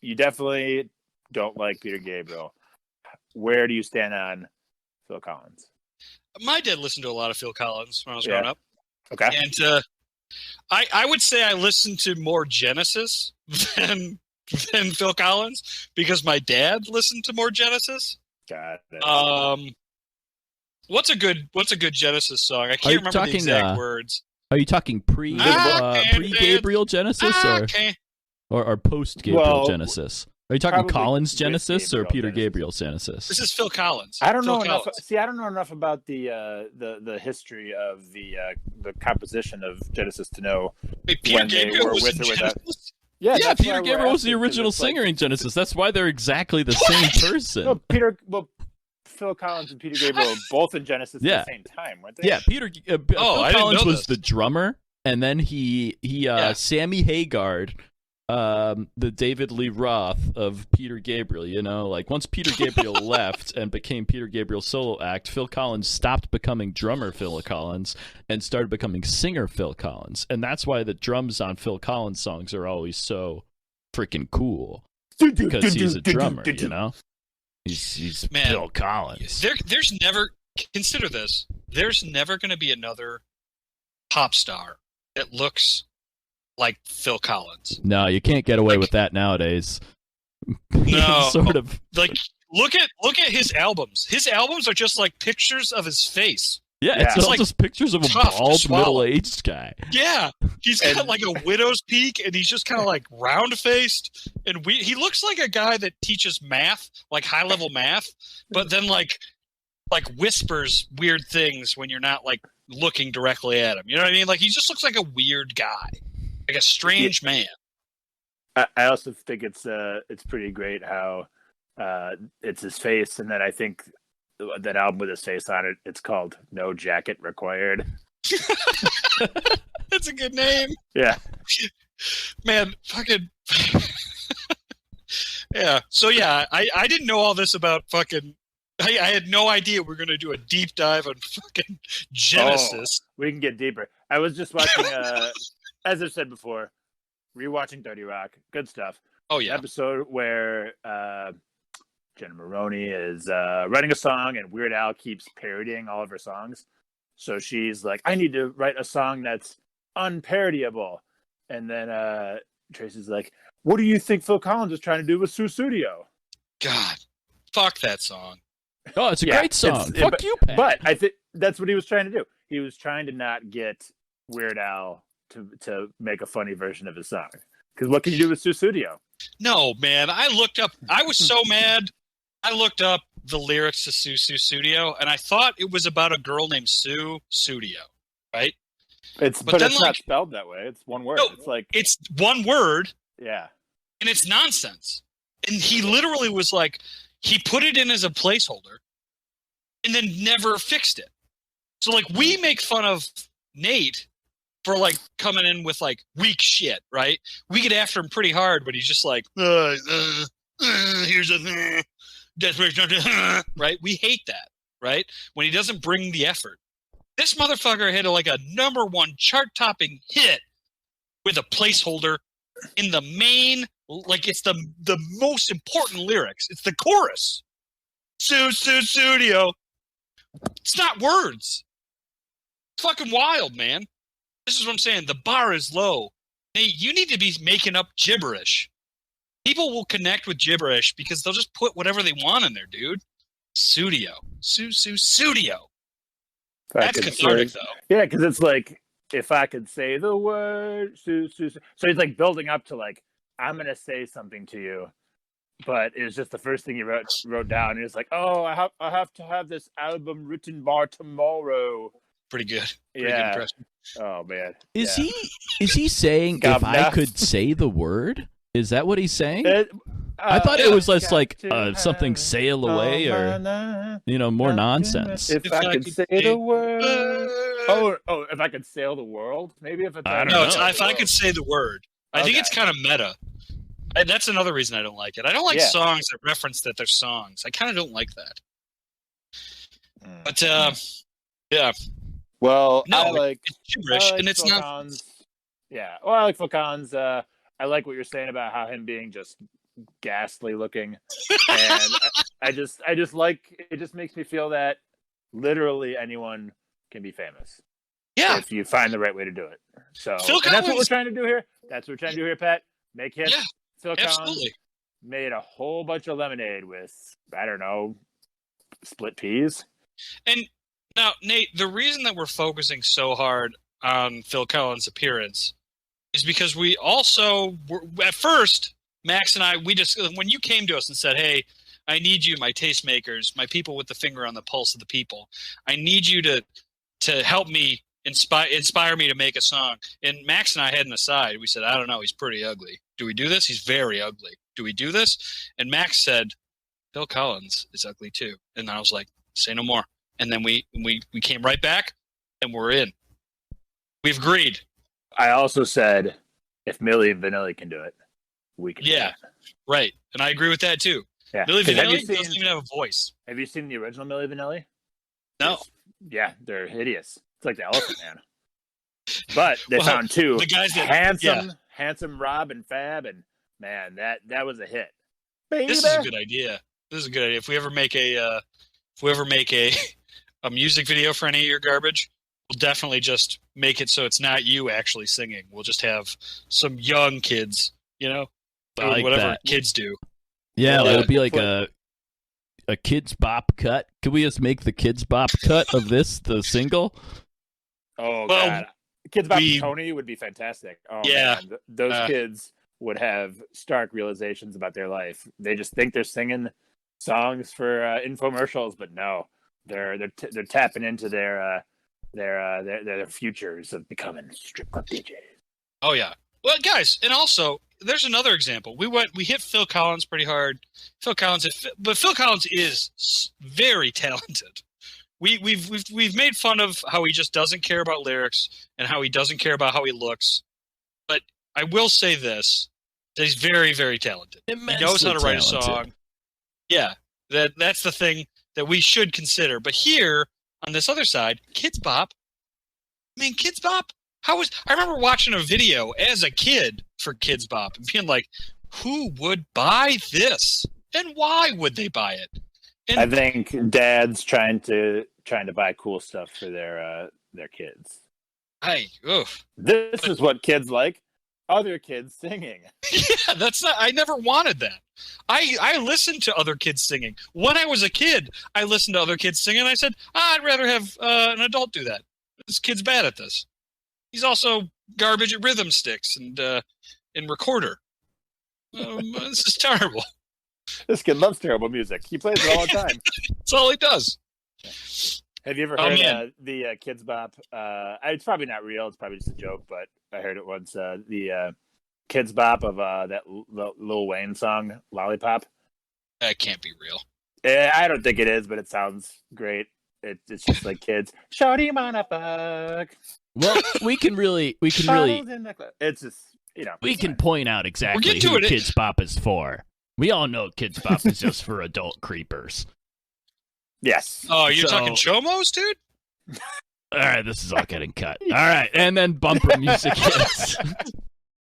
you definitely don't like Peter Gabriel. Where do you stand on Phil Collins? My dad listened to a lot of Phil Collins when I was growing up. Okay. And I would say I listened to more Genesis than Phil Collins because my dad listened to more Genesis. Got it. What's a good Genesis song? I can't remember the exact words. Are you talking pre-Gabriel Genesis or post-Gabriel Genesis? Are you talking Collins Genesis or Peter Gabriel Genesis? This is Phil Collins. I don't know enough. See, I don't know enough about the history of the composition of Genesis to know when they were with or without. Yeah, Peter Gabriel was the original singer in Genesis. That's why they're exactly the same person. No, Phil Collins and Peter Gabriel were both in Genesis at the same time, weren't they? Yeah, Phil Collins was the drummer, and then he Sammy Hagar, the David Lee Roth of Peter Gabriel. You know, like once Peter Gabriel left and became Peter Gabriel's solo act, Phil Collins stopped becoming drummer Phil Collins and started becoming singer Phil Collins, and that's why the drums on Phil Collins songs are always so freaking cool because he's a drummer. You know. He's Phil Collins. There's never, consider this, there's never going to be another pop star that looks like Phil Collins. No, you can't get away with that nowadays. No. Sort of. Like, look at his albums. His albums are just like pictures of his face. Yeah, it's all just pictures of a bald, middle-aged guy. Yeah, he's got like a widow's peak, and he's just kind of like round-faced, and he looks like a guy that teaches math, like high-level math, but then like whispers weird things when you're not like looking directly at him. You know what I mean? Like he just looks like a weird guy, like a strange man. I also think it's pretty great how it's his face, and then I think that album with his face on it, it's called No Jacket Required. That's a good name. Yeah. Man, fucking yeah. So yeah, I didn't know all this about fucking I had no idea we were gonna do a deep dive on fucking Genesis. We can get deeper. I was just watching as I've said before, rewatching 30 Rock. Good stuff. Oh yeah. Episode where Jenna Maroney is writing a song, and Weird Al keeps parodying all of her songs. So she's like, I need to write a song that's unparodyable. And then Tracy's like, what do you think Phil Collins was trying to do with Susudio? God, fuck that song. Oh, it's a great song. Fuck you, Pat. But I think that's what he was trying to do. He was trying to not get Weird Al to make a funny version of his song. Because what can you do with Susudio? No, man. I was so mad. I looked up the lyrics to Susudio, and I thought it was about a girl named Sue Sudio, right? But it's not spelled that way. It's one word. No, it's one word. Yeah. And it's nonsense. And he literally was like, he put it in as a placeholder and then never fixed it. So like we make fun of Nate for like coming in with like weak shit, right? We get after him pretty hard, but he's just like, here's a right? We hate that, right? When he doesn't bring the effort. This motherfucker hit like a #1 chart-topping hit with a placeholder in the main, like it's the most important lyrics. It's the chorus. Studio. It's not words. It's fucking wild, man. This is what I'm saying. The bar is low. Hey, you need to be making up gibberish. People will connect with gibberish because they'll just put whatever they want in there, dude. Studio. Studio. That's cathartic, though. Yeah, because it's like, if I could say the word, so he's like building up to like, I'm going to say something to you. But it was just the first thing he wrote down. He was like, oh, I have to have this album written by tomorrow. Pretty good. Pretty good impression. Oh, man. Is he saying if I could say the word? Is that what he's saying? I thought it was less like something sail away or, more nonsense. If I could say the word. Oh, if I could sail the world? Maybe if it's... if I could say the word. I think it's kind of meta. That's another reason I don't like it. I don't like songs that reference that they're songs. I kind of don't like that. But, yeah. Well, it's gibberish, and it's not... Yeah, well, I like Phil Collins. I like what you're saying about how him being just ghastly looking, and I just like it. Just makes me feel that literally anyone can be famous. Yeah, if you find the right way to do it. So Phil that's what we're trying to do here. That's what we're trying to do here, Pat. Make hits. Yeah, Phil absolutely. Collins made a whole bunch of lemonade with, I don't know, split peas. And now, Nate, the reason that we're focusing so hard on Phil Collins' appearance is because we also were, at first, Max and I, when you came to us and said, "Hey, I need you, my tastemakers, my people with the finger on the pulse of the people. I need you to help me inspire me to make a song." And Max and I had an aside. We said, "I don't know, he's pretty ugly. Do we do this? He's very ugly. Do we do this?" And Max said, "Phil Collins is ugly too." And I was like, "Say no more." And then we came right back, and we're in. We've agreed. I also said, if Milli Vanilli can do it, we can. Yeah, do it. Right. And I agree with that too. Yeah. Milli Vanilli doesn't even have a voice. Have you seen the original Milli Vanilli? No. Yeah, they're hideous. It's like the Elephant Man. But they found two the guys that, handsome Rob and Fab, and man, that was a hit. Baby. This is a good idea. This is a good idea. If we ever make a music video for any of your garbage, we'll definitely just make it so it's not you actually singing. We'll just have some young kids, doing whatever kids do. Yeah, it'll be like a Kidz Bop cut. Could we just make the Kidz Bop cut of the single? Oh, God. Kidz Bop and Tony would be fantastic. Oh, yeah. Man. Those kids would have stark realizations about their life. They just think they're singing songs for infomercials, but no. They're tapping into their futures of becoming strip club DJs. Oh yeah. Well, guys, and also there's another example. We hit Phil Collins pretty hard. But Phil Collins is very talented. We've made fun of how he just doesn't care about lyrics and how he doesn't care about how he looks. But I will say this: that he's very, very talented. Immensely he knows how to write a song. Yeah, that's the thing that we should consider. But here, on this other side, Kidz Bop. I mean, Kidz Bop. I remember watching a video as a kid for Kidz Bop and being like, who would buy this? And why would they buy it? And I think dads trying to buy cool stuff for their kids. This is what kids like. Other kids singing. Yeah, I never wanted that. I listened to other kids singing. When I was a kid, I listened to other kids singing. And I said, I'd rather have an adult do that. This kid's bad at this. He's also garbage at rhythm sticks and recorder. This is terrible. This kid loves terrible music. He plays it all the time. That's all he does. Have you ever heard the Kidz Bop? It's probably not real. It's probably just a joke, but I heard it once. The Kidz Bop of that Lil Wayne song, Lollipop. That can't be real. I don't think it is, but it sounds great. It's just like kids. Shorty wanna fuck. Well, we can really. It's just we can point out exactly who Kidz Bop is for. We all know Kidz Bop is just for adult creepers. Yes. Oh, you're talking chomos, dude? All right, this is all getting cut. All right, and then bumper music hits.